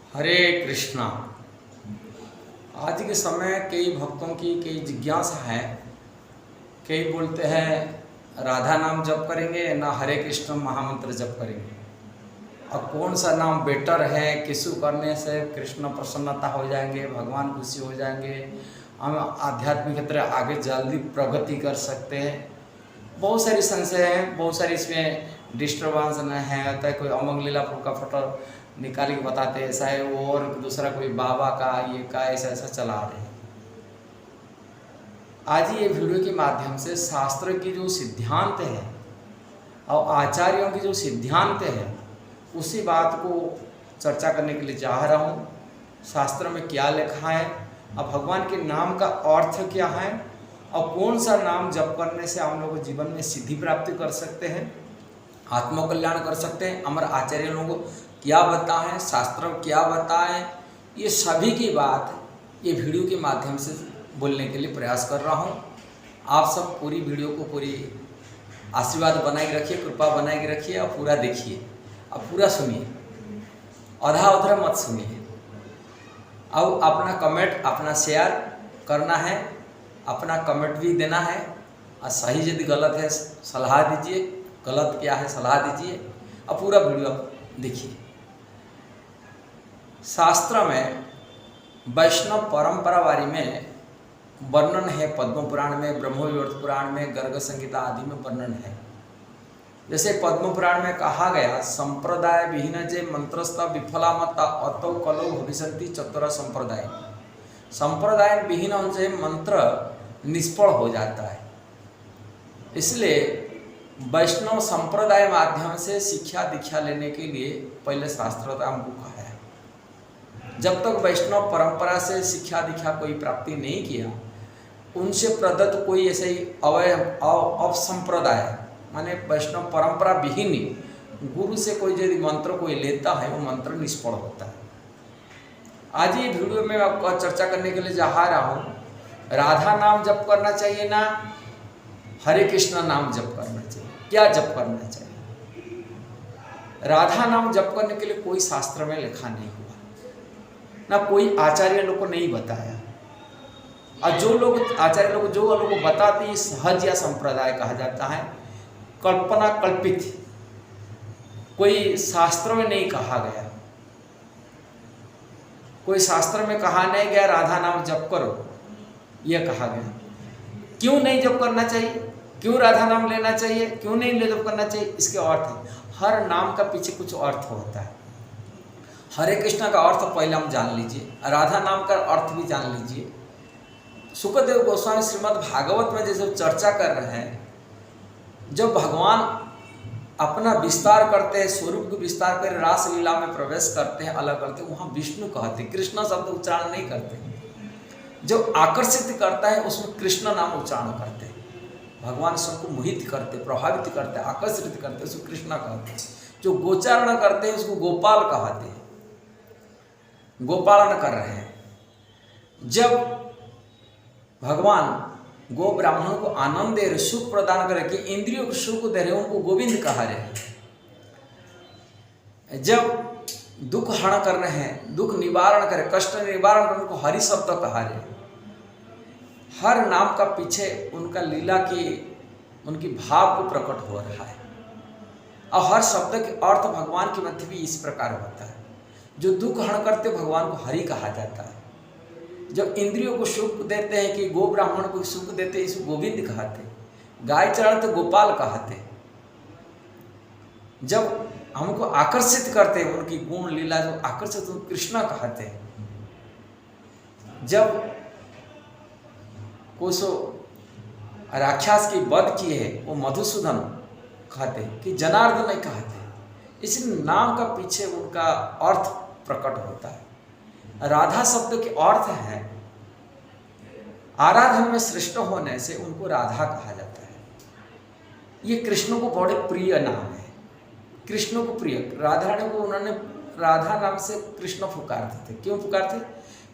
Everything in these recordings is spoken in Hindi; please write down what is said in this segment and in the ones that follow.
हरे कृष्णा। आज के समय कई भक्तों की कई जिज्ञासा है। कई बोलते हैं राधा नाम जप करेंगे ना हरे कृष्ण महामंत्र जप करेंगे, और कौन सा नाम बेटर है, किसु करने से कृष्ण प्रसन्नता हो जाएंगे, भगवान खुशी हो जाएंगे, हम आध्यात्मिक क्षेत्र आगे जल्दी प्रगति कर सकते हैं। बहुत सारी संशय हैं, बहुत सारी इसमें डिस्टर्बेंस है। होता है कोई अमंग लीलापुर का फोटो निकाल के बताते हैं ऐसा है वो, और दूसरा कोई बाबा का ये का ऐसा ऐसा चला रहे हैं। आज ये वीडियो के माध्यम से शास्त्र की जो सिद्धांत है और आचार्यों की जो सिद्धांत है उसी बात को चर्चा करने के लिए चाह रहा हूँ। शास्त्र में क्या लिखा है और भगवान के नाम का अर्थ क्या है, और कौन सा नाम जप करने से हम लोग जीवन में सिद्धि प्राप्ति कर सकते हैं, आत्मकल्याण कर सकते हैं। अमर आचार्य लोगों को क्या बताएं, शास्त्र क्या बताएं, ये सभी की बात ये वीडियो के माध्यम से बोलने के लिए प्रयास कर रहा हूँ। आप सब पूरी वीडियो को पूरी आशीर्वाद बनाए रखिए, कृपा बनाए रखिए और पूरा देखिए और पूरा सुनिए, अधा उधरा मत सुनिए। और अपना कमेंट अपना शेयर करना है, अपना कमेंट भी देना है, और सही यदि गलत है सलाह दीजिए, गलत क्या है सलाह दीजिए, और पूरा वीडियो आप देखिए। शास्त्र में वैष्णव परंपरा वारी में वर्णन है, पद्म पुराण में, ब्रह्मवैवर्त पुराण में, गर्ग संहिता आदि में वर्णन है। जैसे पद्म पुराण में कहा गया, संप्रदाय विहीन जे मंत्रस्थ विफला मत अतौ कलो भविष्यन्ति चतुर संप्रदाय। संप्रदाय विहीन उनसे मंत्र निष्फल हो जाता है। इसलिए वैष्णव संप्रदाय माध्यम से शिक्षा दीक्षा लेने के लिए पहले शास्त्र हमको कहा है। जब तक वैष्णव परंपरा से शिक्षा दीक्षा कोई प्राप्ति नहीं किया, उनसे प्रदत्त कोई ऐसे ही अपसंप्रदाय माने वैष्णव परंपरा विहीन गुरु से कोई यदि मंत्र कोई लेता है वो मंत्र निष्फल होता है। आज ये वीडियो में आपको चर्चा करने के लिए चाह रहा हूँ, राधा नाम जप करना चाहिए ना हरे कृष्ण नाम जप करना चाहिए, क्या जप करना चाहिए। राधा नाम जप करने के लिए कोई शास्त्र में लिखा नहीं हुआ, ना कोई आचार्य लोग को नहीं बताया, और जो लोग आचार्य लोग जो लोग को बताते हैं सहज या संप्रदाय कहा जाता है, कल्पना कल्पित, कोई शास्त्र में नहीं कहा गया। कोई शास्त्र में कहा नहीं गया राधा नाम जप करो, यह कहा गया। क्यों नहीं जप करना चाहिए, क्यों राधा नाम लेना चाहिए, क्यों नहीं जप करना चाहिए, इसके अर्थ है। हर नाम का पीछे कुछ अर्थ होता है। हरे कृष्ण का अर्थ पहले हम जान लीजिए, राधा नाम का अर्थ भी जान लीजिए। सुखदेव गोस्वामी श्रीमद् भागवत में जैसे चर्चा कर रहे हैं, जब भगवान अपना विस्तार करते हैं, स्वरूप को विस्तार कर रास लीला में प्रवेश करते हैं, अलग करते हैं, वहाँ विष्णु कहते हैं, कृष्ण शब्द उच्चारण नहीं करते। जो आकर्षित करता है उसमें कृष्ण नाम उच्चारण करते हैं। भगवान सबको मोहित करते, प्रभावित करते, आकर्षित करते, उसको कृष्ण कहते हैं। जो गोचारण करते हैं उसको गोपाल कहते हैं, गोपालन कर रहे हैं। जब भगवान गो ब्राह्मणों को आनंद दे रहे, सुख प्रदान कर रहे, इंद्रियों को सुख दे रहे, उनको गोविंद कहा रहे हैं। जब दुख हरण कर रहे हैं, दुख निवारण करे, कष्ट निवारण कर, उनको हरि शब्द कहा रहे। हर नाम का पीछे उनका लीला की उनकी भाव को प्रकट हो रहा है, और हर शब्द के अर्थ भगवान के मध्य भी इस प्रकार होता है। जो दुख हरण करते भगवान को हरि कहा जाता है। जो इंद्रियों को सुख देते हैं कि गो ब्राह्मण को सुख देते हैं, इसको गोविंद कहते। गाय चढ़ते गोपाल कहते। जब हमको आकर्षित करते हैं उनकी गुण लीला जो आकर्षित कृष्ण कहते हैं। जब कोसो राक्षस की वध किए है वो मधुसूदन कहते कि जनार्दन नहीं कहते। इस नाम का पीछे उनका अर्थ प्रकट होता है। राधा शब्द के अर्थ है आराधन में श्रेष्ठ होने से उनको राधा कहा जाता है। ये कृष्ण को बड़े प्रिय नाम है, कृष्ण को प्रिय। राधा रानी को उन्होंने राधा नाम से कृष्ण पुकारते थे। क्यों पुकारते?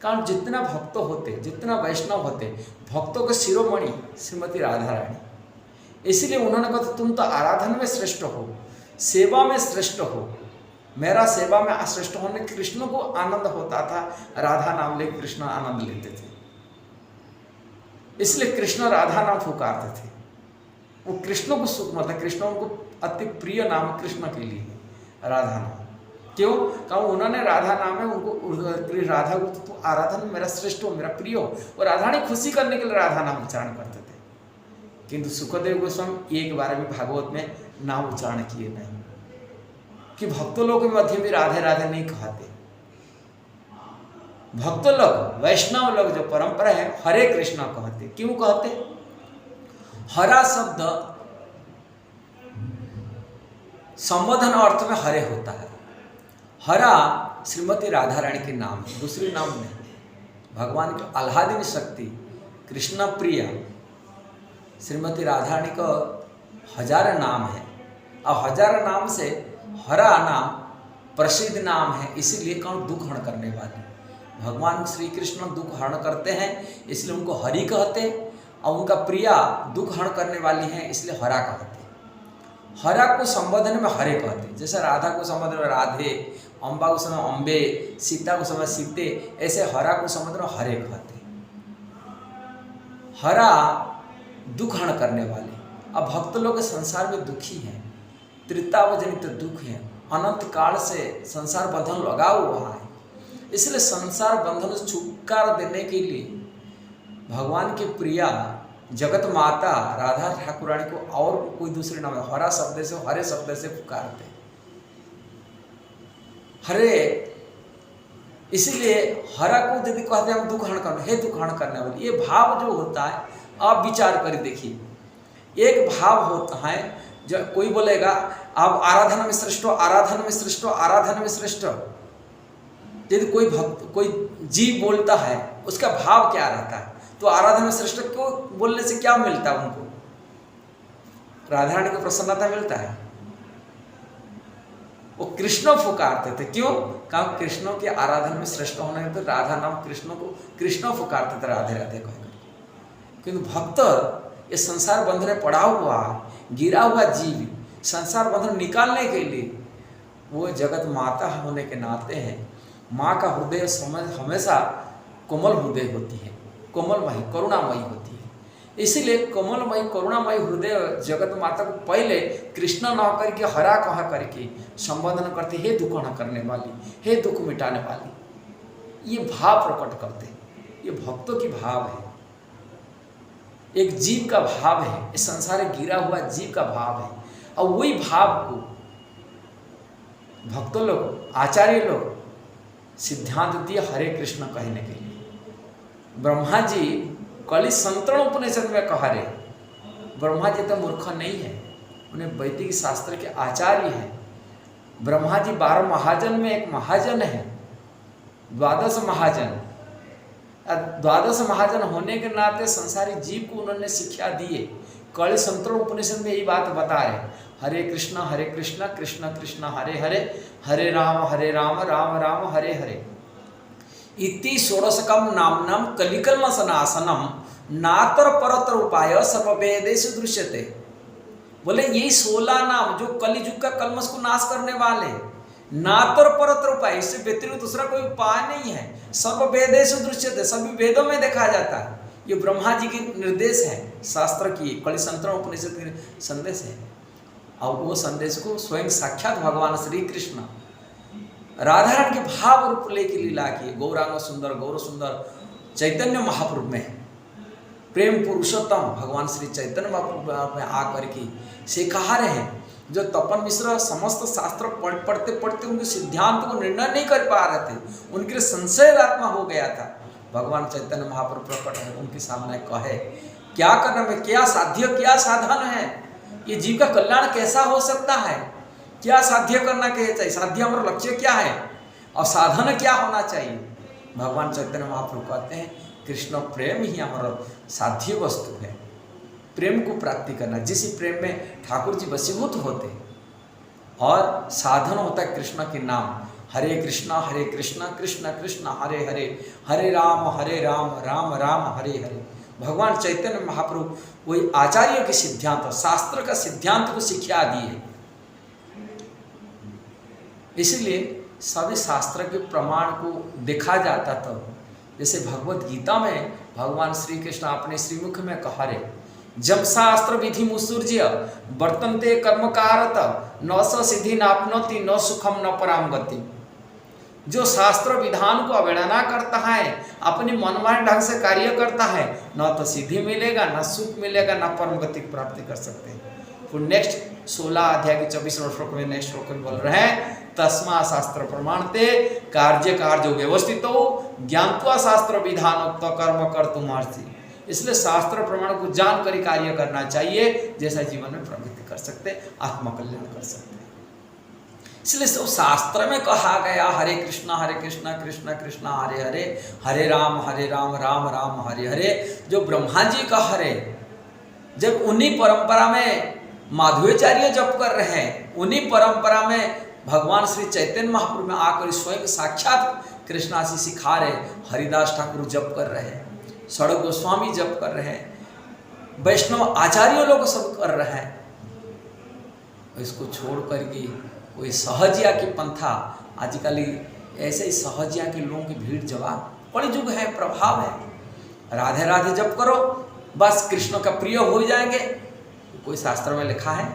कारण जितना भक्त होते, जितना वैष्णव होते, भक्तों के शिरोमणि श्रीमती राधा रानी। इसलिए उन्होंने कहा तुम तो आराधन में श्रेष्ठ हो, सेवा में श्रेष्ठ हो, मेरा सेवा में श्रेष्ठ होने कृष्ण को आनंद होता था, राधा नाम लेकर कृष्ण आनंद लेते थे, इसलिए कृष्ण राधा नाम पुकारते थे। वो कृष्ण को सुख मतलब कृष्ण उनको अति प्रिय नाम कृष्ण के लिए राधा नाम। क्यों? क्योंकि उन्होंने राधा नाम है, उनको राधा को तो आराधन मेरा श्रेष्ठ हो, मेरा प्रिय हो, और राधा ने खुशी करने के लिए राधा नाम उच्चारण करते थे। किंतु सुखदेव गोस्वामी एक बार भी भागवत में नाम उच्चारण किए नहीं, कि भक्तों लोगों के मध्य भी राधे राधे नहीं कहते। भक्त लोग, वैष्णव लोग जो परंपरा है, हरे कृष्णा कहते। क्यों कहते? हरा शब्द संबोधन अर्थ में हरे होता है। हरा श्रीमती राधा रानी के नाम है, दूसरी नाम नहीं। भगवान की आह्लादिनी शक्ति कृष्ण प्रिया श्रीमती राधा रानी का हजार नाम है, और हजार नाम से हरा नाम प्रसिद्ध नाम है, इसीलिए कौन दुख हरण करने वाले। भगवान श्री कृष्ण दुख हरण करते हैं, इसलिए उनको हरि कहते, और उनका प्रिया दुख हरण करने वाली हैं, इसलिए हरा कहते। हरा को संबोधन में हरे कहते, जैसे राधा को संबोधन में राधे, अम्बा को समय अम्बे, सीता को समय सीते, ऐसे हरा को संबोधन में हरे कहते। हरा दुख हरण करने वाले। अब भक्त लोग संसार में दुखी हैं, त्रितावजनित दुख है, अनंत काल से संसार बंधन लगा हुआ है, इसलिए संसार बंधन से छुटकारा देने के लिए भगवान की प्रिया जगत माता राधा ठाकुरानी को और कोई दूसरे नाम हरा शब्द से, हरे शब्द से पुकारते हरे। इसीलिए हरा को यदि कहते हैं हम दुख हरण करने, हे दुख हरण करने वाले, ये भाव जो होता है आप विचार कर देखिए। एक भाव होता है जो कोई बोलेगा आप आराधना में श्रेष्ठ हो, आराधना में श्रेष्ठ हो, आराधना में श्रेष्ठ हो। यदि कोई भक्त कोई जीव बोलता है, उसका भाव क्या रहता है? तो आराधना में श्रेष्ठ क्यों बोलने से क्या मिलता है उनको? राधा रानी को प्रसन्नता मिलता है। वो कृष्ण पुकारते थे, क्यों? क्योंकि कृष्ण की आराधना में श्रेष्ठ होने तो राधा नाम कृष्ण को कृष्ण पुकारते थे, राधे राधे कहकर। किंतु भक्त ये संसार बंधन में पड़ा हुआ गिरा हुआ जीव, संसार बंधन निकालने के लिए वो जगत माता होने के नाते हैं। माँ का हृदय समझ हमेशा कोमल हृदय होती है, कोमलमयी करुणामयी होती है। इसीलिए कोमलमयी करुणामयी हृदय जगत माता को पहले कृष्ण न करके हरा कहा करके संबोधन करते, हे दुख हरण करने वाली, हे दुख मिटाने वाली, ये भाव प्रकट करते। ये भक्तों की भाव है, एक जीव का भाव है, इस संसार में गिरा हुआ जीव का भाव है। और वही भाव को भक्तों लोग, आचार्य लोग सिद्धांत दिए हरे कृष्ण कहने के लिए। ब्रह्मा जी कलि संतरण उपनिषद में कहा रहे, ब्रह्मा जी तो मूर्ख नहीं है, उन्हें वैदिक शास्त्र के आचार्य हैं। ब्रह्मा जी 12 महाजन में एक महाजन है, द्वादश महाजन। 12 महाजन होने के नाते संसारी जीव को उन्होंने शिक्षा दिए। कलि संतरण उपनिषद में यही बात बता रहे, हरे कृष्ण कृष्ण कृष्ण हरे हरे, हरे राम राम राम हरे हरे। इति षोडशकम नामनम कलिकल्मसनासनम नातर परतर उपाय सर्ववेदेषु दृश्यते। बोले यही 16 नाम जो कलिजुग का कलमस को नाश करने वाले, नातर परतर उपाय, इससे व्यतिरिक्त दूसरा कोई उपाय नहीं है। सर्ववेदेषु दृश्यते, सभी वेदों में देखा जाता है। ये ब्रह्मा जी के निर्देश है, शास्त्र की कलिसंतरण उपनिषद के संदेश है। और वो संदेश को स्वयं साक्षात भगवान श्री कृष्ण राधा रानी के भाव रूप लेके लीला किए। गौरांग सुंदर गौर सुंदर चैतन्य महाप्रभु में प्रेम पुरुषोत्तम भगवान श्री चैतन्य महाप्रभु में आकर के सिखा रहे हैं। जो तपन मिश्र समस्त शास्त्र पढ़ते पढ़ते उनके सिद्धांत को निर्णय नहीं कर पा रहे थे, उनके लिए संशय आत्मा हो गया था। भगवान चैतन्य महाप्रभु प्रकट है, उनके सामने कहे क्या करना में, क्या साध्य क्या साधन है, ये जीव का कल्याण कैसा हो सकता है, क्या साध्य करना चाहिए, साध्य हमारा लक्ष्य क्या है और साधन क्या होना चाहिए। भगवान चैतन्य महाप्रभु कहते हैं कृष्ण प्रेम ही हमारा साध्य वस्तु है। प्रेम को प्राप्ति करना, जिस प्रेम में ठाकुर जी वशीभूत होते, और साधन होता है कृष्ण के नाम। हरे कृष्णा कृष्ण कृष्ण हरे हरे, हरे राम राम राम हरे हरे। भगवान चैतन्य महाप्रभु वही आचार्य के सिद्धांत, शास्त्र का सिद्धांत को शिक्षा दिए। इसीलिए सभी शास्त्र के प्रमाण को देखा जाता। तब जैसे भगवत गीता में भगवान श्री कृष्ण अपने श्रीमुख में कहा रे, जब शास्त्र विधि मुसुर्ज्य वर्तन्ते कर्मकारत न स सिद्धि नापनोति न सुखम न पराम गति। जो शास्त्र विधान को अवहेलना करता है, अपनी मनमाने ढंग से कार्य करता है, न तो सिद्धि मिलेगा, न सुख मिलेगा, न परम गति की प्राप्ति कर सकते हैं। फिर नेक्स्ट 16 अध्याय के 24वें श्लोक में नेक्स्ट श्लोक में बोल रहे हैं, तस्मा शास्त्र प्रमाणते कार्य कार्य व्यवस्थित ज्ञानत्वा शास्त्र विधानोक्त कर्म कर तुमार्सी। इसलिए शास्त्र प्रमाण को जानकर ही कार्य करना चाहिए, जैसा जीवन में प्रगति कर सकते, आत्मकल्याण कर सकते। इसलिए सब शास्त्र में कहा गया हरे कृष्णा कृष्ण कृष्ण हरे हरे, हरे राम राम राम हरे हरे। जो ब्रह्मा जी का हरे, जब उन्हीं परंपरा में माधवाचार्य जप कर रहे हैं, उन्हीं परंपरा में भगवान श्री चैतन्य महाप्रभु में आकर स्वयं साक्षात कृष्णासी सिखा रहे, हरिदास ठाकुर जप कर रहे हैं, सड़क गोस्वामी जप कर रहे हैं, वैष्णव आचार्य लोग सब कर रहे हैं। इसको छोड़ करके कोई सहजिया की पंथा, आजकल ऐसे ही सहजिया के लोगों की भीड़ जवाब, कलयुग है, प्रभाव है। राधे राधे जप करो, बस कृष्ण का प्रिय हो जाएंगे। कोई शास्त्र में लिखा है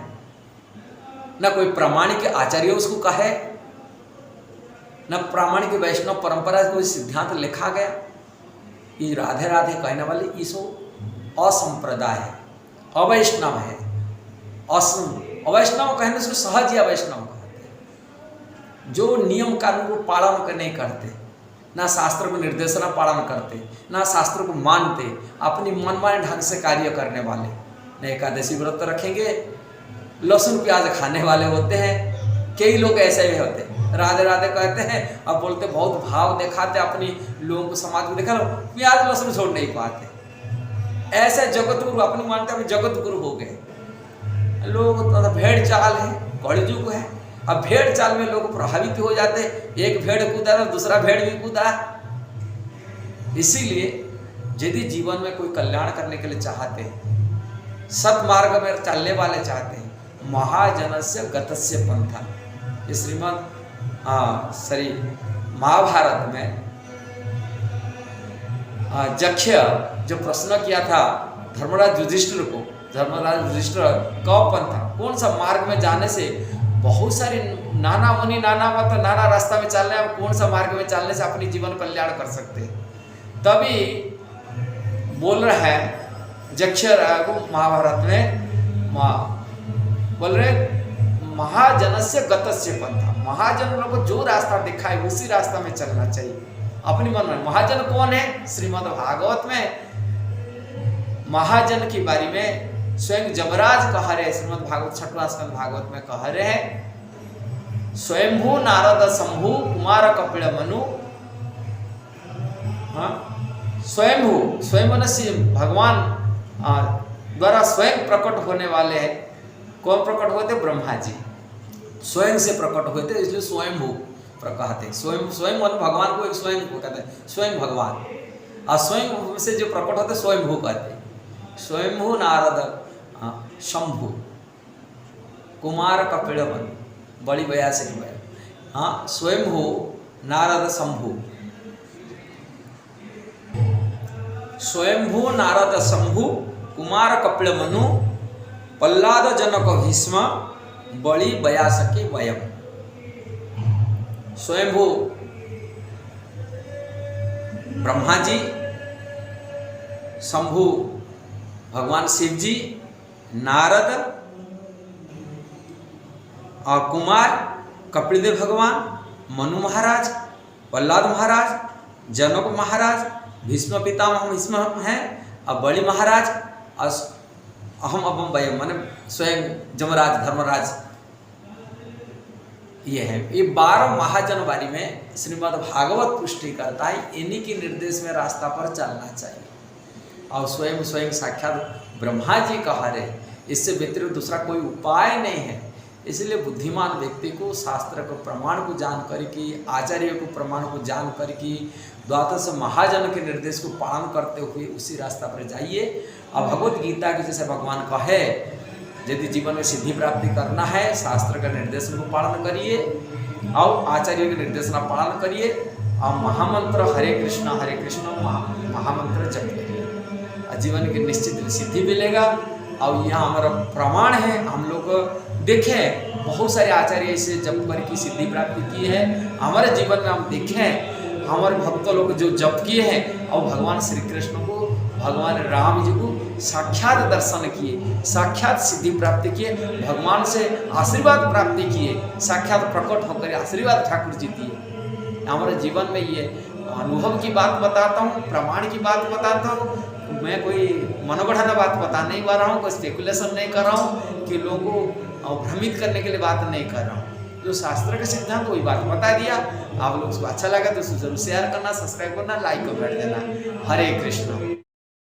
न, कोई प्रामाणिक आचार्य उसको कहे, न प्रामाणिक वैष्णव परंपरा कोई सिद्धांत लिखा गया। ये राधे राधे कहने वाले इसो असंप्रदाय है, अवैष्णव है। अवैष्णव कहने से सहज या वैष्णव कहते हैं, जो नियम कानून को पालन नहीं करते, ना शास्त्र को निर्देशना पालन करते, ना शास्त्र को मानते, अपनी मनमाने ढंग से कार्य करने वाले। न एकादशी व्रत रखेंगे, लहसुन प्याज खाने वाले होते हैं, कई लोग ऐसे भी होते हैं, राधे राधे कहते हैं, अब बोलते बहुत भाव दिखाते, अपनी लोगों को समाज में देखा लो प्याज लहसुन छोड़ नहीं पाते। ऐसे जगत गुरु अपनी मानते हैं जगत गुरु हो गए लोग। तो भेड़ चाल है, कलयुग है। अब भेड़ चाल में लोग प्रभावित हो जाते, एक भेड़ कूदा तो दूसरा भेड़ भी कूदा। इसीलिए यदि जीवन में कोई कल्याण करने के लिए चाहते हैं, सत्मार्ग में चलने वाले चाहते हैं, महाजनस्य गतस्य पंथा। ये श्रीमद् महाभारत में जक्ष जो प्रश्न किया था धर्मराज युधिष्ठिर को, धर्मराज युधिष्ठिर कौन पंथा, कौन सा मार्ग में जाने से, बहुत सारी नाना मुनि नाना मत नाना रास्ता में चलने, कौन सा मार्ग में चलने से अपनी जीवन कल्याण कर सकते हैं। तभी बोल रहा है जक्ष महाभारत में बोल रहे महाजनस्य गतस्य पंथा, महाजन लोगों को जो रास्ता दिखाए उसी रास्ता में चलना चाहिए अपनी मन में। महाजन कौन है? श्रीमद् भागवत में महाजन की बारी में स्वयं जमराज कह रहे, श्रीमद् भागवत 6वां स्कंद भागवत में कह रहे हैं, स्वयंभू नारद शंभु कुमार कपिल मनु। स्वयंभू, स्वयं भगवान द्वारा स्वयं प्रकट होने वाले हैं। कौन प्रकट हुए थे? ब्रह्मा जी स्वयं से प्रकट हुए थे, इसलिए स्वयंभू कहते हैं। स्वयं भगवान को एक स्वयं को कहते हैं, स्वयं भगवान। और स्वयं से जो प्रकट होते स्वयंभू कहते हैं। स्वयंभू नारद शंभु कुमार कपिल मनु, बड़ी बया से स्वयंभू नारद शंभु, स्वयंभू नारद शंभु कुमार कपिल मनु प्रह्लाद जनक भीष्म बड़ी बया सके वयम। स्वयंभू ब्रह्मा जी, शंभु भगवान शिव जी, नारद और कुमार कपिलदेव भगवान, मनु महाराज, प्रह्लाद महाराज, जनक महाराज, भीष्म पितामह भीष्म हैं, और बड़ी महाराज, अहम अबम वयम माने स्वयं जमराज धर्मराज। ये है, ये 12 महाजन वाली में श्रीमद् भागवत पुष्टि करता है, इन्हीं के निर्देश में रास्ता पर चलना चाहिए। और स्वयं साक्षात ब्रह्मा जी कहा रहे, इससे व्यतिरिक्त दूसरा कोई उपाय नहीं है। इसलिए बुद्धिमान व्यक्ति को शास्त्र को प्रमाण को जान करके, आचार्य को प्रमाण को जान करके, द्वादश महाजन के निर्देश को पालन करते हुए उसी रास्ता पर जाइए। और भगवत गीता के जैसे भगवान कहे, यदि जीवन में सिद्धि प्राप्ति करना है शास्त्र का निर्देशन को पालन करिए, आओ आचार्यों के निर्देशना पालन करिए और महामंत्र हरे कृष्ण महामंत्र जप करिए, जीवन की निश्चित सिद्धि मिलेगा। और यहाँ हमारा प्रमाण है, हम लोग देखें बहुत सारे आचार्य ऐसे जप करके सिद्धि प्राप्त की है हमारे जीवन में। हम देखें हमारे भक्त लोग जो जप किए हैं और भगवान श्री कृष्ण को, भगवान राम जी को साक्षात दर्शन किए, साक्षात सिद्धि प्राप्त किए, भगवान से आशीर्वाद प्राप्त किए, साक्षात प्रकट होकर आशीर्वाद ठाकुर जी दिए। हमारे जीवन में ये अनुभव की बात बताता हूँ, प्रमाण की बात बताता हूँ। मैं कोई मनोगढ़ाना बात बता नहीं पा रहा हूँ, कोई स्पेकुलेशन नहीं कर रहा हूँ कि लोगों को भ्रमित करने के लिए बात नहीं कर रहा हूँ। जो शास्त्र के सिद्धांत वही बात बता दिया। आप लोग उसको अच्छा लगा तो उसको जरूर शेयर करना, सब्सक्राइब करना, लाइक कमेंट देना। हरे कृष्ण।